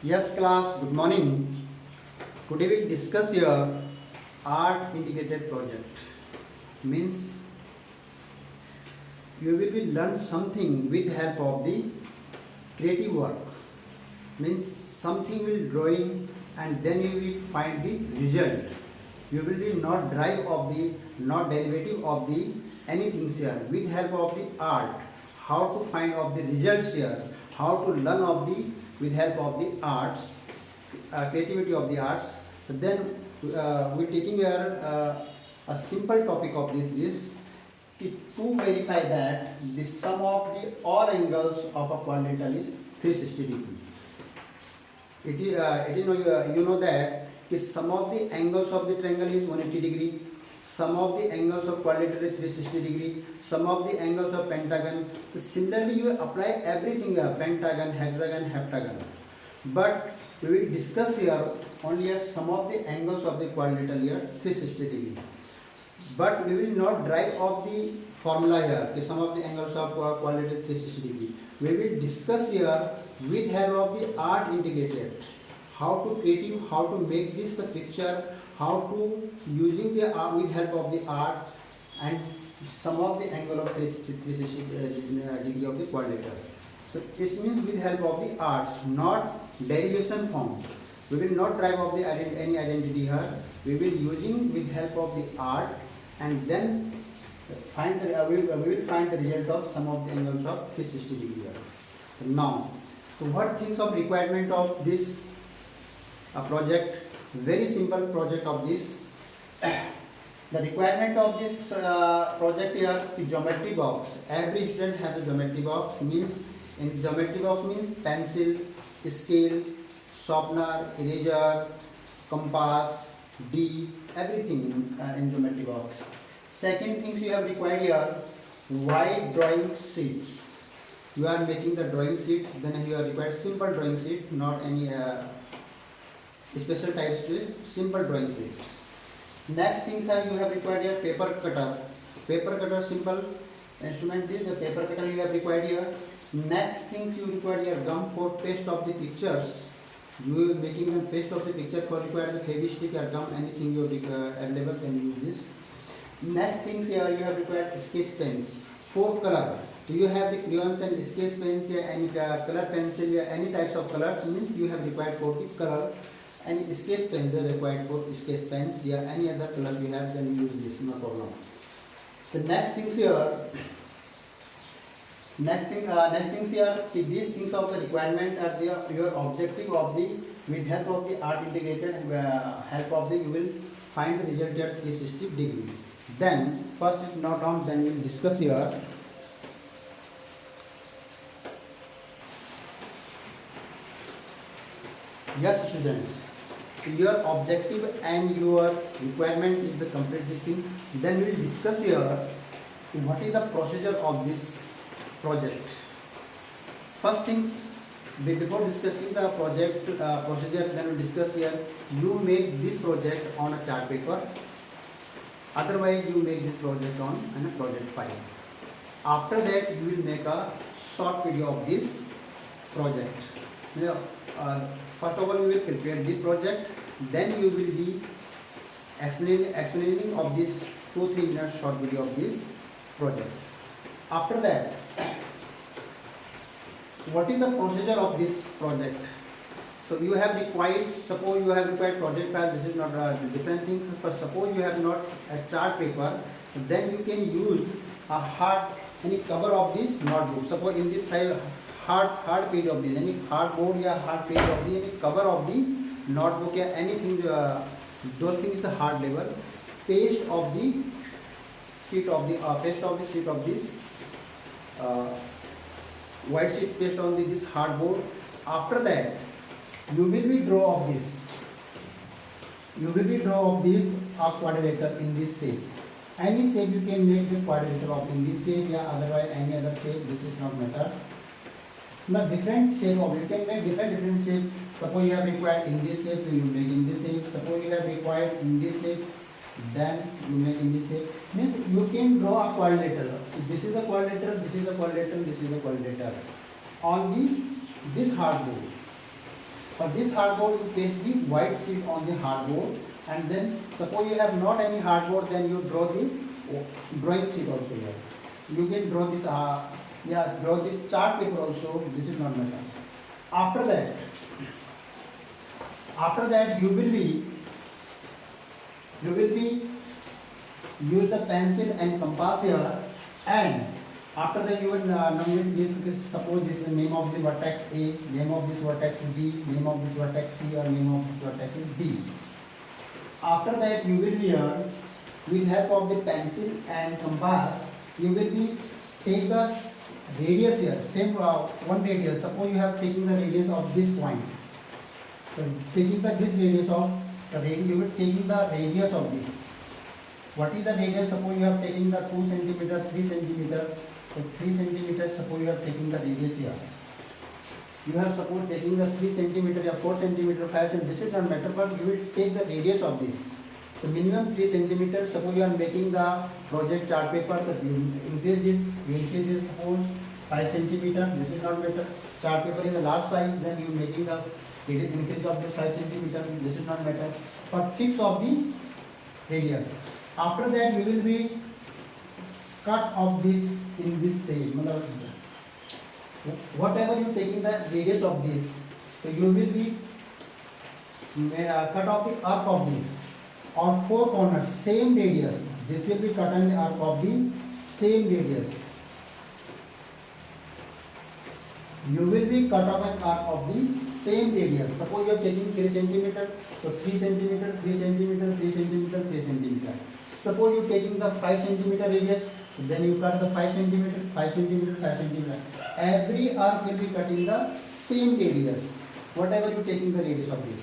Yes, class, good morning. Today we'll discuss your art integrated project. Means you will be learn something with help of the creative work. Means something will drawing and then you will find the result. You will be not drive of the not derivative of the anything here with help of the art. How to find of the results here, how to learn of the with help of the arts, creativity of the arts. Then we're taking here a simple topic of this is to verify that the sum of the all angles of a quadrilateral is 360 degree. It is you know that the sum of the angles of the triangle is 180 degree, sum of the angles of quadrilateral is 360 degree, sum of the angles of pentagon. So similarly you apply everything here, pentagon, hexagon, heptagon. But we will discuss here only a sum of the angles of the quadrilateral here 360 degree. But we will not drive off the formula here, the sum of the angles of quadrilateral 360 degree. We will discuss here with help of the art integrated, how to creative, how to make this the picture, how to using the art with help of the art and sum of the angle of 360 degree of the quadrilateral. So it means with help of the arts, not derivation form. We will not drive off the any identity here. We will using with help of the art and then find the we will find the result of sum of the angles of 360 degree here. Now, so what things of requirement of this project? Very simple project of this. The requirement of this project here is geometry box. Every student has a geometry box. Means in geometry box means pencil, scale, sharpener, eraser, compass, D, everything in geometry box. Second things you have required here, white drawing sheets. You are making the drawing sheet, then you are required simple drawing sheet, not any special types to it, simple drawing sheets. Next things are you have required here paper cutter. Paper cutter simple instrument is the paper cutter you have required here. Next things you require here gum for paste of the pictures. You are making the paste of the picture for require the fevistick or gum, anything you available can use this. Next things here you have required sketch pens, 4 color. Do you have the crayons and sketch pens here, any color pencil here, any types of color means you have required 40 color. Any sketch pens are required for sketch pens here, any other colors you have then use this, no problem. The next things here. Next things here, these things of the requirement are your objective of the with help of the art integrated help of the you will find the result at 360 degree. Then first is note down, then we will discuss here. Yes, students, your objective and your requirement is the complete this thing. Then we will discuss here what is the procedure of this project. First things, before discussing the project procedure, then we discuss here. You make this project on a chart paper. Otherwise, you make this project on a project file. After that, you will make a short video of this project. First of all, you will prepare this project. Then you will be explaining of this 2-3 minute short video of this project. After that, what is the procedure of this project? So you have required, suppose you have required project file, this is not different things, but suppose you have not a chart paper, then you can use a hard, any cover of this notebook. Suppose in this side, hard page of this, any hardboard or hard page of the, any cover of the notebook or anything, those things is a hard label, paste of the sheet of this white sheet paste on this hardboard. After that, you will be draw of this. You will be draw of this quadrilateral in this shape. Any shape you can make the quadrilateral of in this shape, or otherwise any other shape. This is not matter. Now different shape of you can make different shape. Suppose you have required in this shape, you make in this shape. Suppose you have required in this shape, then you make in this shape. Means you can draw a quadrilateral. This is the quadrilateral, this is the quadrilateral, this is the quadrilateral on this hardboard. For this hardboard, you paste the white sheet on the hardboard, and then suppose you have not any hardboard, then you draw the drawing sheet also here. You can draw this, draw this chart paper also. This is not matter. After that, you will be use the pencil and compass here, and after that you will nominate this. Suppose this is the name of the vertex A, name of this vertex B, name of this vertex C, or name of this vertex D. After that, you will here, with help of the pencil and compass, you will be take the radius here, same one radius. Suppose you have taken the radius of this point. So taking this radius of the radius, you will taking the radius of this. What is the radius? Suppose you have taken the 2 cm, 3 cm. So 3 cm. Suppose you have taken the radius here. You have suppose taking the 3 cm or 4 cm, 5 cm. This is not matter, but you will take the radius of this. The minimum 3 cm. Suppose you are making the project chart paper, so you increase this. You increase this. Suppose 5 cm. This is not matter. Chart paper is a large size. Then you making the increase of this 5 cm. This is not matter. For fix of the radius. After that, you will be cut of this in this same. Whatever you taking the radius of this, so you will be cut off the arc of this, or 4 corners, same radius. This will be cut on the arc of the same radius. You will be cut off an arc of the same radius. Suppose you are taking 3 cm, so 3 cm, 3 cm, 3 cm, 3 cm. Suppose you are taking the 5 cm radius, then you cut the 5 cm, 5 cm, 5 cm. Every arc will be cut in the same radius, whatever you taking the radius of this.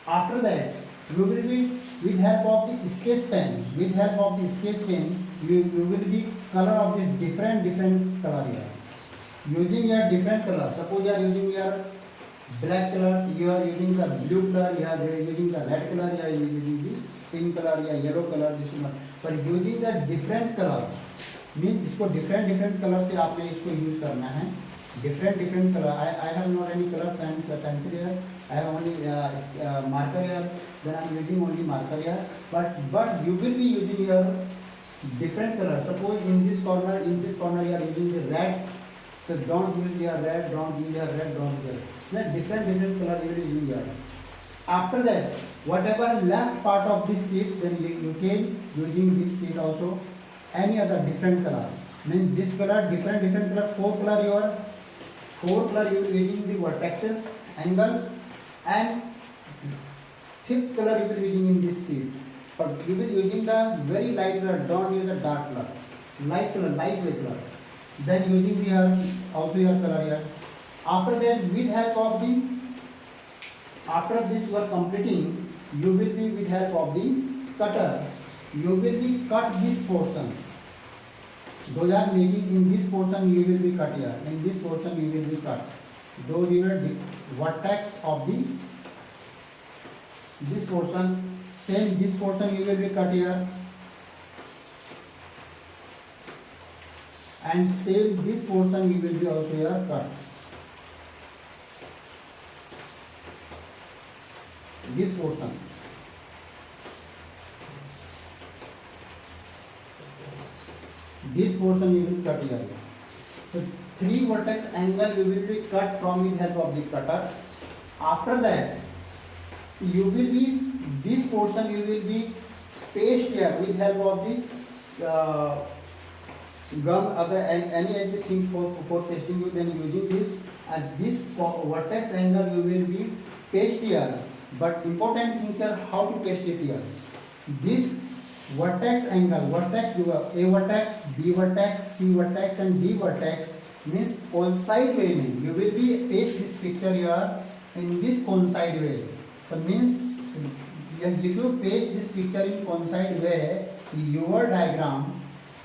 After that, you will be with help of the sketch pen. With help of the sketch pen, you will be color of the different color here. Using your different color. Suppose you are using your black color, you are using the blue color, you are using the red color, you are using the pink color या yellow color. This one. पर using the different color means इसको different color से आपने इसको use करना है. Different color. I have not any color pencil here. I have only marker here. Then I am using only marker here. But you will be using your different color. Suppose in this corner you are using the red. So don't use your red, don't use your red, don't use your red. Then different color you will be using here. After that, whatever left part of this sheet, then you can using this sheet also any other different color. Means this color different color, 4 color you will be using the vertexes, angle, and 5th color you will be using in this sheet. But you will be using the very light color, don't use the dark color, lightweight color. Then using here also your color here. After that, with help of the after this work completing, you will be with help of the cutter. You will be cut this portion. Those are making in this portion you will be cut here. In this portion you will be cut. Those you will vertex of the this portion. Same this portion you will be cut here. And same this portion you will be also here cut. This portion. This portion you will cut here. So 3 vertex angle you will be cut from with help of the cutter. After that, you will be this portion you will be paste here with help of the gum, other any things for pasting you, then using this, and this vertex angle you will be paste here. But important things are how to paste it here. This vertex angle, vertex you have A vertex, B vertex, C vertex, and D vertex means coincide way. You will be paste this picture here in this coincide way. So means if you paste this picture in coincide way, your diagram.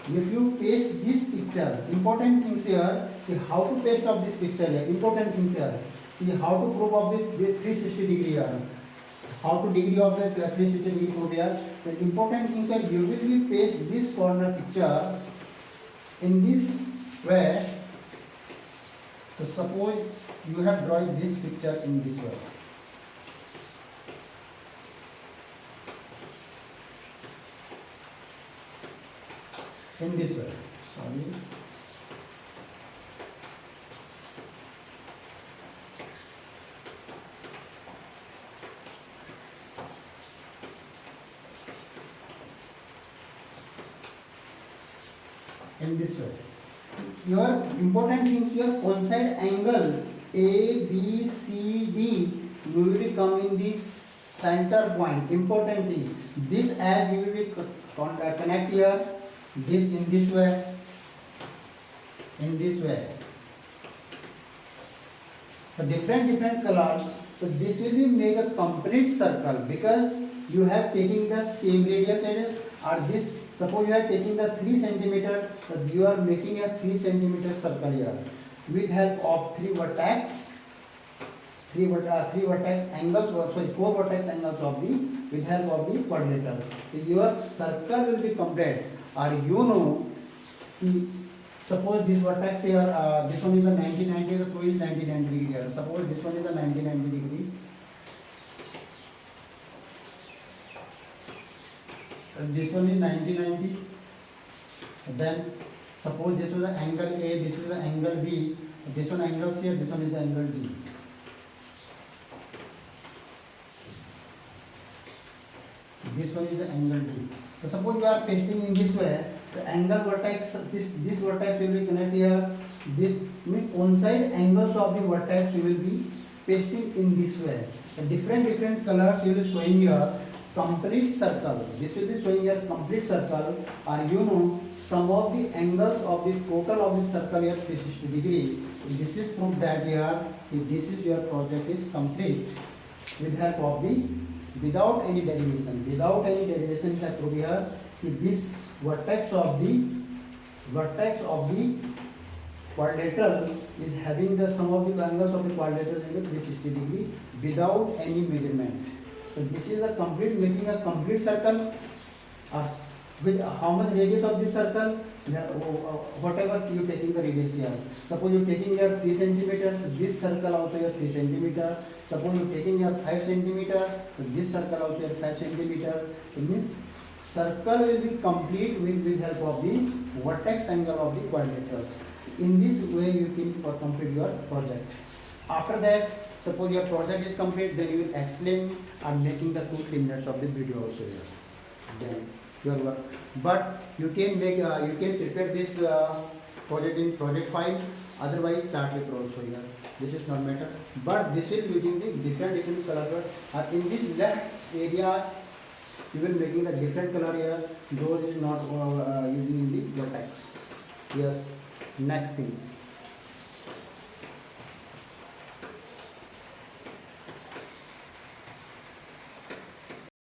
If you paste this picture, important things here is how to paste of this picture here. Important things here is how to prove of the 360 degree here. How to degree of the 360 degree prove here. The important things are you will be paste this corner picture in this way. So suppose you have drawn this picture in this way. In this way. Sorry. In this way. Your important things, your coincide angle A, B, C, D will come in this center point. Important thing. This as you will be connect here. This in this way. In this way. So different colors. So this will be make a complete circle because you have taking the same radius or this. Suppose you are taking the 3 centimeter, so you are making a 3 centimeter circle here with help of 3 vertex angles, sorry 4 vertex angles of the with help of the quadrilateral. So your circle will be complete. Or you know, suppose this vertex here, this one is the 90, the two is 90 degree here. Suppose this one is the 90 degree. This one is 90. Then suppose this was the angle A, this is the angle B, this one angle C, this one is the angle D. This one is the angle D. So suppose you are pasting in this way, the angle vertex, this vertex will be connected here. This means coincide angles of the vertex you will be pasting in this way. The different colors you will be showing here. Complete circle. This will be showing here complete circle, or you know some of the angles of the total of the circle here 360 degree. This is proof that here this is your project is complete with help of the without any derivation. Without any derivation that prove here this vertex of the quadrilateral is having the sum of the angles of the quadrilateral in the 360 degree without any measurement. So this is a complete making a complete circle. With how much radius of this circle? Whatever you taking the radius here. Suppose you taking here 3 centimeter. This circle also here 3 centimeter. Suppose you taking here 5 centimeter. So this circle also here 5 centimeter. It means circle will be complete with help of the vertex angle of the quadrilaterals. In this way you can complete your project. After that, suppose your project is complete, then you will explain and making the 2-3 minutes of the video also here. Then your work. But you can make you can prepare this project in project file. Otherwise, chart paper also here. This is not matter. But this will using the different color. In this left area, you will making the different color here. Those is not using in the vertex. Yes. Next things.